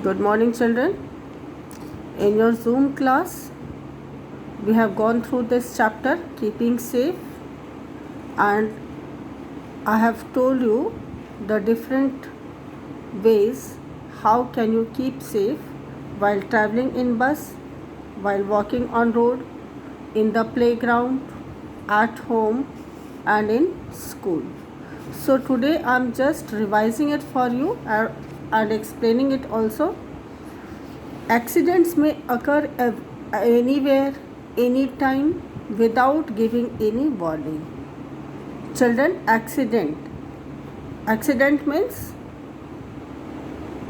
Good morning, children. In your Zoom class, we have gone through this chapter, keeping safe, and I have told you the different ways how can you keep safe while traveling in bus, while walking on road, in the playground, at home, and in school. So today I'm just revising it for you and explaining it also. Accidents may occur anywhere, anytime, without giving any warning. Children, accident means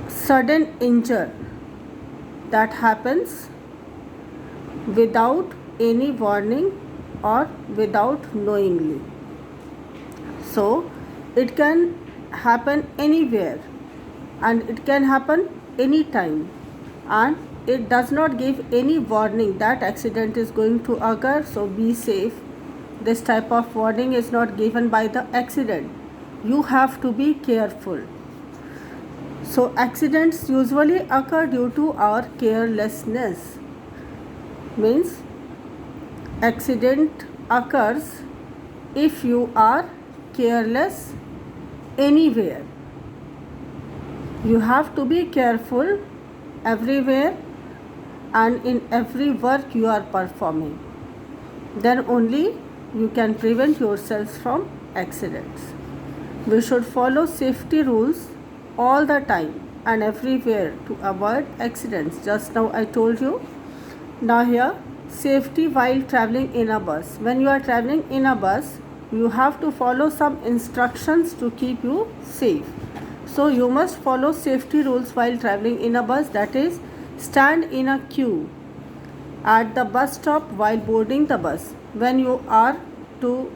sudden injury that happens without any warning or without knowingly. So it can happen anywhere and it can happen anytime, and it does not give any warning that accident is going to occur, so be safe. This type of warning is not given by the accident. You have to be careful. So accidents usually occur due to our carelessness. Means accident occurs if you are careless anywhere. You have to be careful everywhere and in every work you are performing. Then only you can prevent yourselves from accidents. We should follow safety rules all the time and everywhere to avoid accidents. Just now I told you. Now here, safety while traveling in a bus. When you are traveling in a bus, you have to follow some instructions to keep you safe. So you must follow safety rules while traveling in a bus, that is, stand in a queue at the bus stop while boarding the bus. When you are to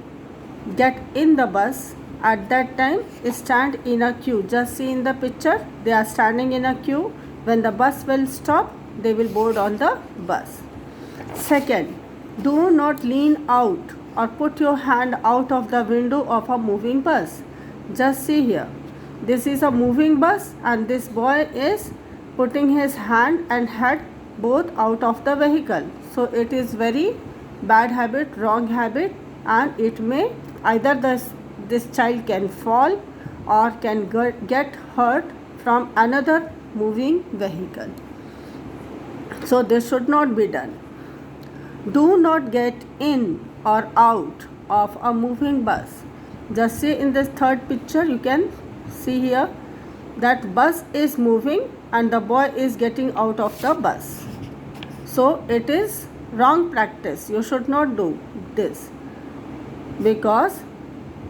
get in the bus, at that time stand in a queue. Just see in the picture, they are standing in a queue. When the bus will stop, they will board on the bus. Second, do not lean out or put your hand out of the window of a moving bus. Just see here. This is a moving bus and this boy is putting his hand and head both out of the vehicle. So it is very bad habit, wrong habit, and it may either this child can fall or can get hurt from another moving vehicle. So this should not be done. Do not get in or out of a moving bus. Just see in this third picture, you can see here that bus is moving and the boy is getting out of the bus. So it is wrong practice. You should not do this because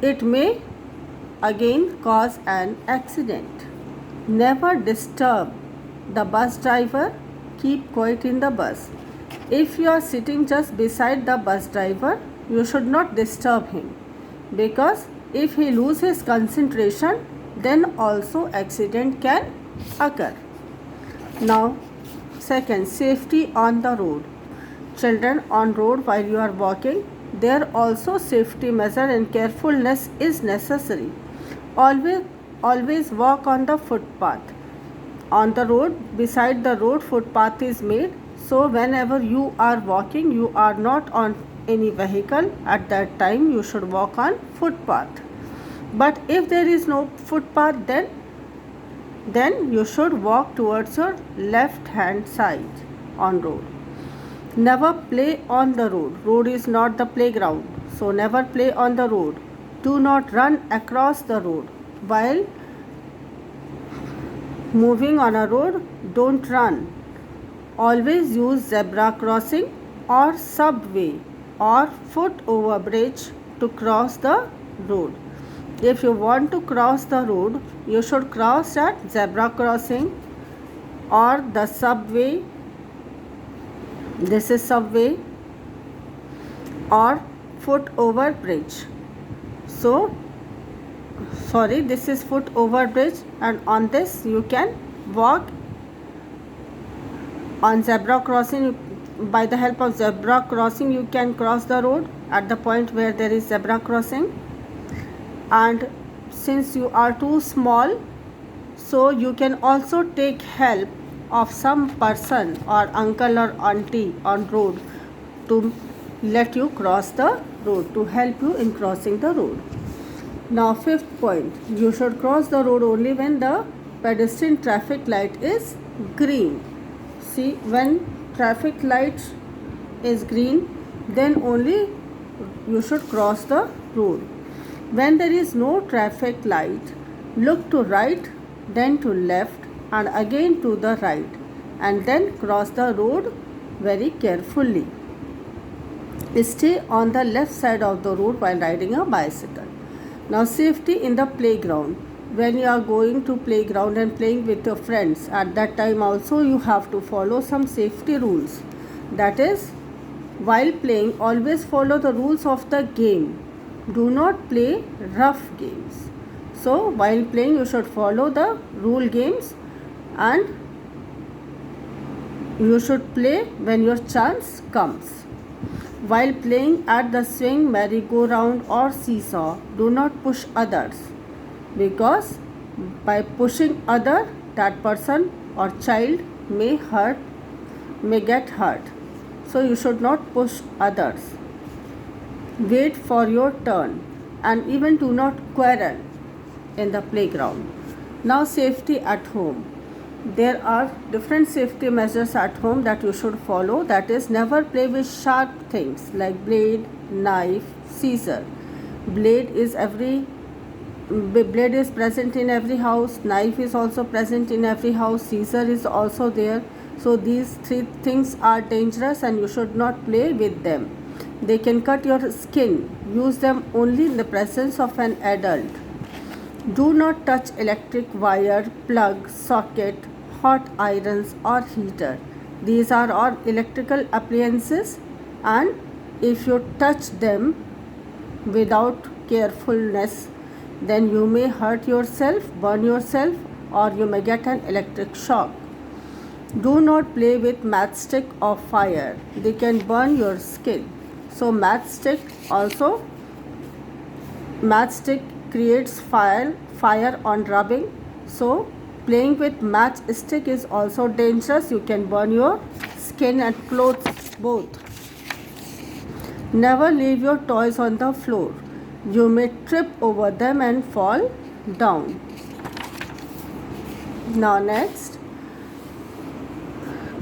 it may again cause an accident. Never disturb the bus driver. Keep quiet in the bus. If you are sitting just beside the bus driver, you should not disturb him, because if he loses concentration, then also accident can occur. Now, second, safety on the road. Children, on road while you are walking, there also safety measure and carefulness is necessary. Always walk on the footpath. On the road, beside the road, footpath is made. So whenever you are walking, you are not on any vehicle. At that time, you should walk on footpath. But if there is no footpath, then you should walk towards your left hand side on road. Never play on the road. Road is not the playground. So never play on the road. Do not run across the road. While moving on a road, don't run. Always use zebra crossing or subway or foot over bridge to cross the road. If you want to cross the road, you should cross at zebra crossing or the subway. This is subway or foot over bridge. So, sorry, this is foot over bridge, and on this you can walk. On zebra crossing, by the help of zebra crossing, you can cross the road at the point where there is zebra crossing. And since you are too small, so you can also take help of some person or uncle or auntie on road to let you cross the road, to help you in crossing the road. Now, fifth point, you should cross the road only when the pedestrian traffic light is green. See, when traffic light is green, then only you should cross the road. When there is no traffic light, look to right, then to left, and again to the right, and then cross the road very carefully. Stay on the left side of the road while riding a bicycle. Now, safety in the playground. When you are going to playground and playing with your friends, at that time also you have to follow some safety rules. That is, while playing, always follow the rules of the game. Do not play rough games. So, while playing, you should follow the rule games, and you should play when your chance comes. While playing at the swing, merry-go-round or seesaw, do not push others, because by pushing other, that person or child may get hurt. So you should not push others. Wait for your turn, and even do not quarrel in the playground. Now, safety at home. There are different safety measures at home that you should follow. That is, never play with sharp things like blade, knife, scissor. Blade is present in every house. Knife is also present in every house. Scissor is also there. So these three things are dangerous and you should not play with them. They can cut your skin. Use them only in the presence of an adult. Do not touch electric wire, plug, socket, hot irons or heater. These are all electrical appliances, and if you touch them without carefulness, then you may hurt yourself, burn yourself, or you may get an electric shock. Do not play with matchstick or fire. They can burn your skin. So matchstick creates fire on rubbing. So playing with matchstick is also dangerous. You can burn your skin and clothes both. Never leave your toys on the floor. You may trip over them and fall down. Now next,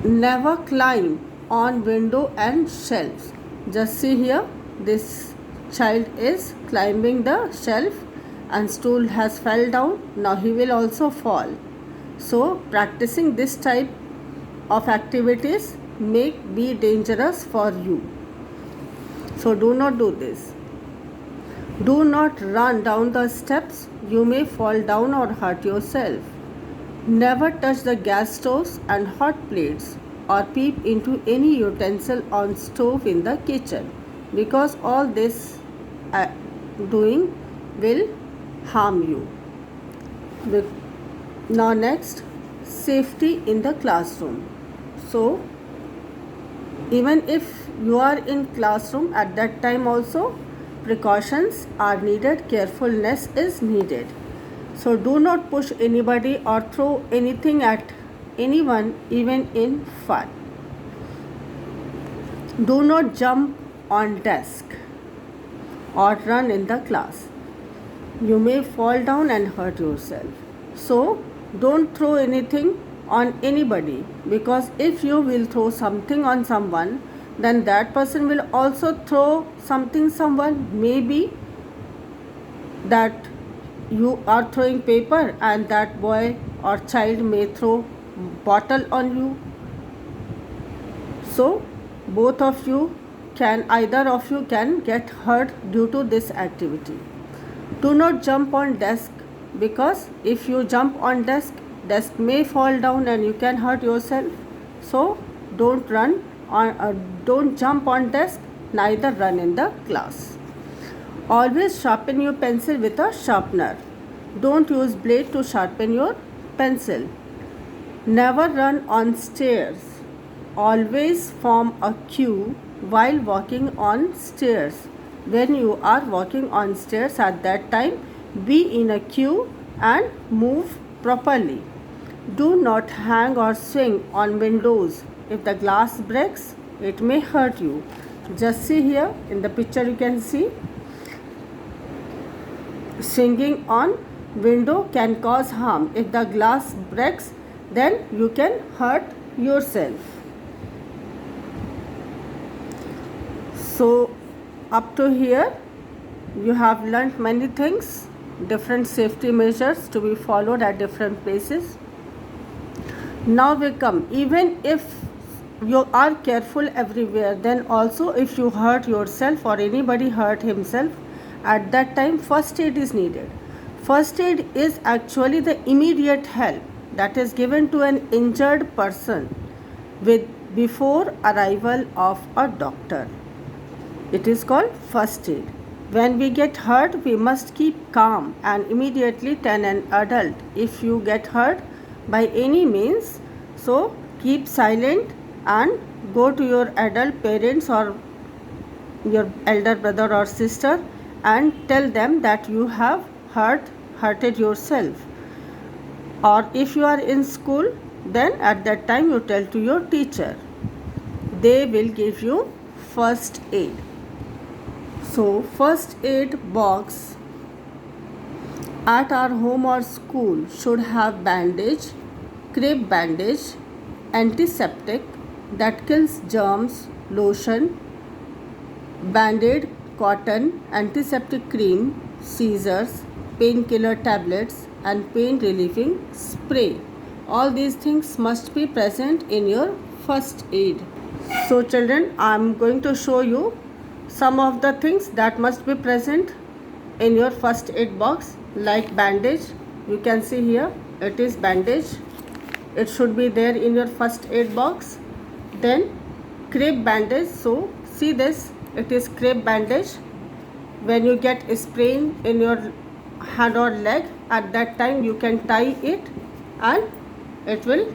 never climb on window and shelves. Just see here, this child is climbing the shelf and stool has fell down. Now he will also fall. So practicing this type of activities may be dangerous for you. So do not do this. Do not run down the steps. You may fall down or hurt yourself. Never touch the gas stoves and hot plates or peep into any utensil on stove in the kitchen, because all this doing will harm you. Now next, safety in the classroom. So even if you are in classroom, at that time also precautions are needed, carefulness is needed. So do not push anybody or throw anything at anyone, even in fun. Do not jump on desk or run in the class. You may fall down and hurt yourself. So don't throw anything on anybody, because if you will throw something on someone, then that person will also throw something someone. Maybe that you are throwing paper and that boy or child may throw bottle on you. So both of you either of you can get hurt due to this activity. Do not jump on desk, because if you jump on desk may fall down and you can hurt yourself. So don't jump on desk, neither run in the class. Always sharpen your pencil with a sharpener. Don't use blade to sharpen your pencil. Never run on stairs. Always form a queue while walking on stairs. When you are walking on stairs, at that time be in a queue and move properly. Do not hang or swing on windows. If the glass breaks, it may hurt you. Just see here in the picture you can see swinging on window can cause harm. If the glass breaks, then you can hurt yourself. So up to here you have learnt many things, different safety measures to be followed at different places. Now we come, even if you are careful everywhere, then also if you hurt yourself or anybody hurt himself, at that time first aid is needed. First aid is actually the immediate help that is given to an injured person before arrival of a doctor. It is called first aid. When we get hurt, we must keep calm and immediately tell an adult if you get hurt by any means. So keep silent and go to your adult parents or your elder brother or sister and tell them that you have hurted yourself. Or if you are in school, then at that time you tell to your teacher. They will give you first aid. So first aid box at our home or school should have bandage, crepe bandage, antiseptic that kills germs, lotion, band-aid, cotton, antiseptic cream, scissors, painkiller tablets and pain relieving spray. All these things must be present in your first aid. So children, I am going to show you some of the things that must be present in your first aid box, like bandage. You can see here it is bandage. It should be there in your first aid box. Then crepe bandage. So see this, it is crepe bandage. When you get a sprain in your hand or leg, at that time you can tie it and it will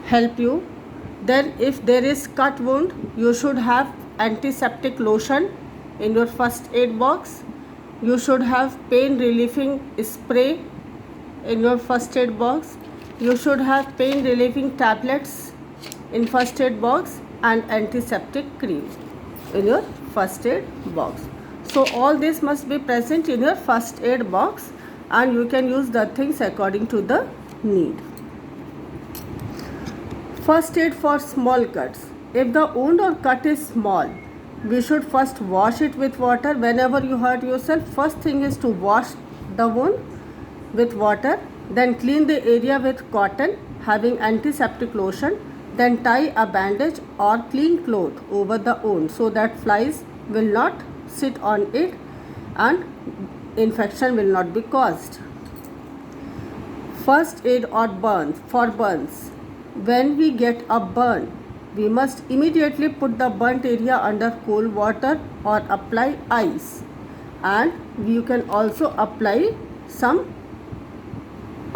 help you. Then if there is cut wound, you should have antiseptic lotion in your first aid box. You should have pain relieving spray in your first aid box. You should have pain relieving tablets in first aid box and antiseptic cream in your first aid box. So all this must be present in your first aid box and you can use the things according to the need. First aid for small cuts. If the wound or cut is small, we should first wash it with water. Whenever you hurt yourself, first thing is to wash the wound with water, then clean the area with cotton having antiseptic lotion, then tie a bandage or clean cloth over the wound so that flies will not sit on it and infection will not be caused. First aid or burns. For burns, when we get a burn, we must immediately put the burnt area under cold water or apply ice, and you can also apply some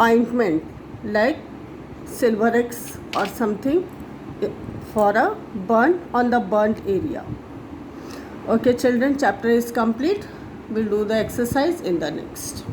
ointment like Silverex or something for a burn on the burnt area. Okay children, chapter is complete. We'll do the exercise in the next.